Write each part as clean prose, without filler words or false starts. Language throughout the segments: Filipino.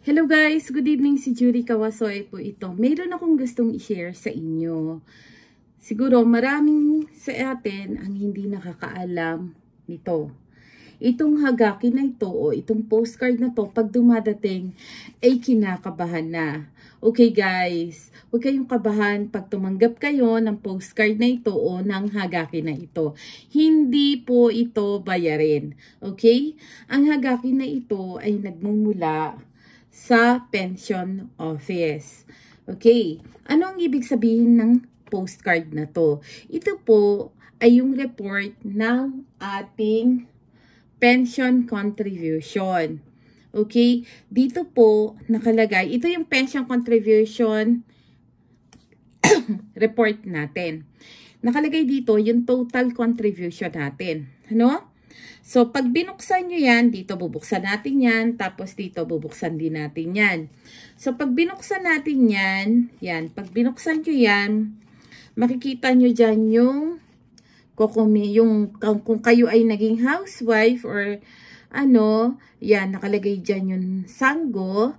Hello guys! Good evening, si Jury Kawasoy po ito. Mayroon akong gustong i-share sa inyo. Siguro maraming sa atin ang hindi nakakaalam nito. Itong hagaki na ito o itong postcard na to pag dumadating ay kinakabahan na. Okay guys, huwag kayong kabahan pag tumanggap kayo ng postcard na ito o ng hagaki na ito. Hindi po ito bayarin. Okay? Ang hagaki na ito ay nagmumula sa pension office. Okay, ano ang ibig sabihin ng postcard na to? Ito po ay yung report ng ating pension contribution. Okay, dito po nakalagay, ito yung pension contribution report natin. Nakalagay dito yung total contribution natin. Ano? So, pag binuksan nyo yan, dito bubuksan natin yan, tapos dito bubuksan din natin yan. So, pag binuksan natin yan, pag binuksan nyo yan, makikita nyo dyan kung kayo ay naging housewife or ano, yan, nakalagay dyan yung sanggo,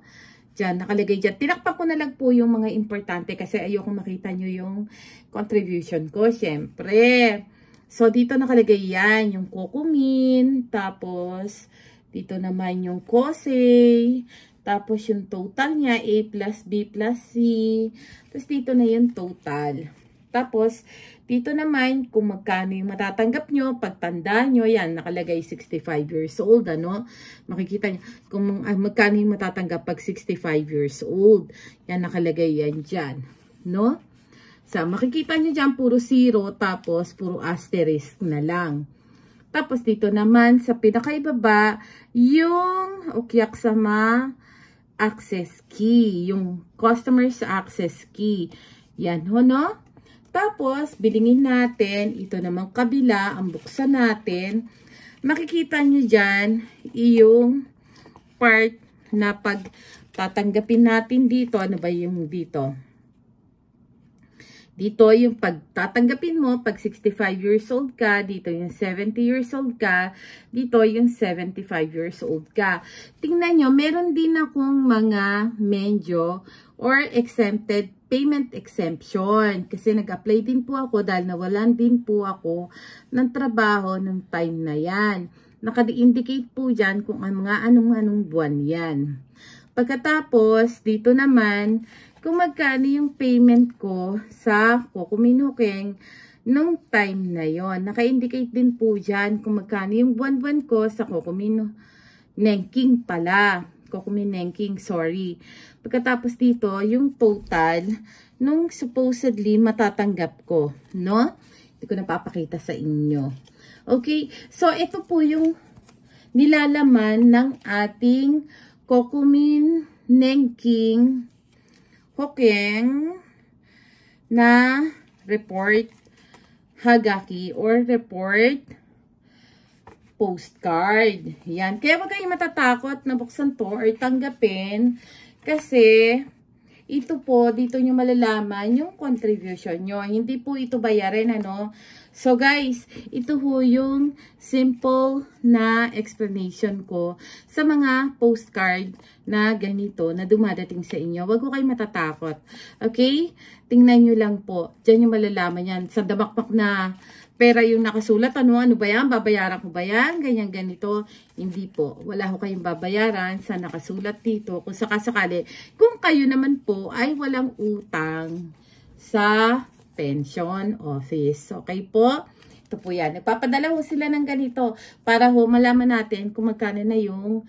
dyan, nakalagay dyan. Tinakpan ko na lang po yung mga importante kasi ayoko makita nyo yung contribution ko, syempre. So, dito nakalagay yan, yung kokumin, tapos, dito naman yung kosei, tapos yung total niya, A plus B plus C, tapos dito na yung total. Tapos, dito naman, kung magkano yung matatanggap nyo, pagtanda nyo, yan, nakalagay 65 years old, ano? Makikita nyo, kung magkano yung matatanggap pag 65 years old, yan, nakalagay yan dyan, no? So, makikita nyo dyan, puro zero, tapos puro asterisk na lang. Tapos, dito naman, sa pinakaibaba, yung ukyak sama access key. Yung customer's access key. Yan, ho, no? Tapos, bilingin natin. Ito naman kabila, ang buksan natin. Makikita nyo dyan, yung part na pag tatanggapin natin dito. Ano ba yung dito? Dito yung pagtatanggapin mo, pag 65 years old ka, dito yung 70 years old ka, dito yung 75 years old ka. Tingnan nyo, meron din akong mga medyo or exempted payment exemption. Kasi nag-apply din po ako dahil nawalan din po ako ng trabaho ng time na yan. Naka-indicate po dyan kung mga anong-anong buwan yan. Pagkatapos, dito naman, kung magkano yung payment ko sa Kokumin nung time na yon. Naka-indicate din po dyan kung magkano yung buwan-buwan ko sa Kokumin pala. Kokumin sorry. Pagkatapos dito, yung total nung supposedly matatanggap ko, no? Hindi ko napapakita sa inyo. Okay, so ito po yung nilalaman ng ating Kokumin Hokeng na report hagaki or report postcard. Yan. Kaya wag kayong matatakot na buksan to or tanggapin kasi ito po, dito nyo malalaman yung contribution nyo. Hindi po ito bayarin, ano? So guys, ito po yung simple na explanation ko sa mga postcard na ganito na dumadating sa inyo. Huwag ko kayo matatakot. Okay? Tingnan nyo lang po. Diyan yung malalaman yan. Sa damakmak na pera yung nakasulat. Ano ba yan? Babayaran ko ba yan? Ganyan ganito. Hindi po. Wala ko kayong babayaran sa nakasulat dito. Kung sakasakali, kung kayo naman po ay walang utang sa pension office. Okay po? Ito po yan. Nagpapadala ho sila ng ganito para ho malaman natin kung magkano na yung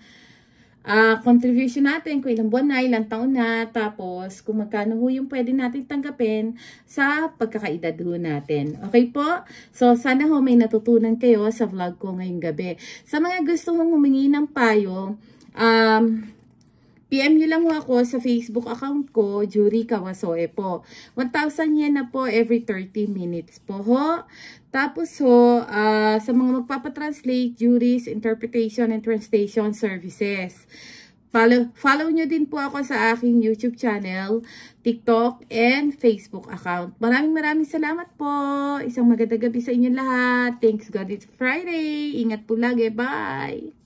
contribution natin, kung ilang buwan na, ilang taon na, tapos kung magkano ho yung pwede natin tanggapin sa pagkakaedad ho natin. Okay po? So, sana ho may natutunan kayo sa vlog ko ngayong gabi. Sa mga gusto hong humingi ng payo, PM nyo lang ho ako sa Facebook account ko, Jury Kawasoy po. 1,000 yen na po every 30 minutes po ho. Tapos ho, sa mga magpapatranslate, Jury's Interpretation and Translation Services. Follow nyo din po ako sa aking YouTube channel, TikTok, and Facebook account. Maraming salamat po. Isang magandang gabi sa inyo lahat. Thanks God, it's Friday. Ingat po lagi. Bye!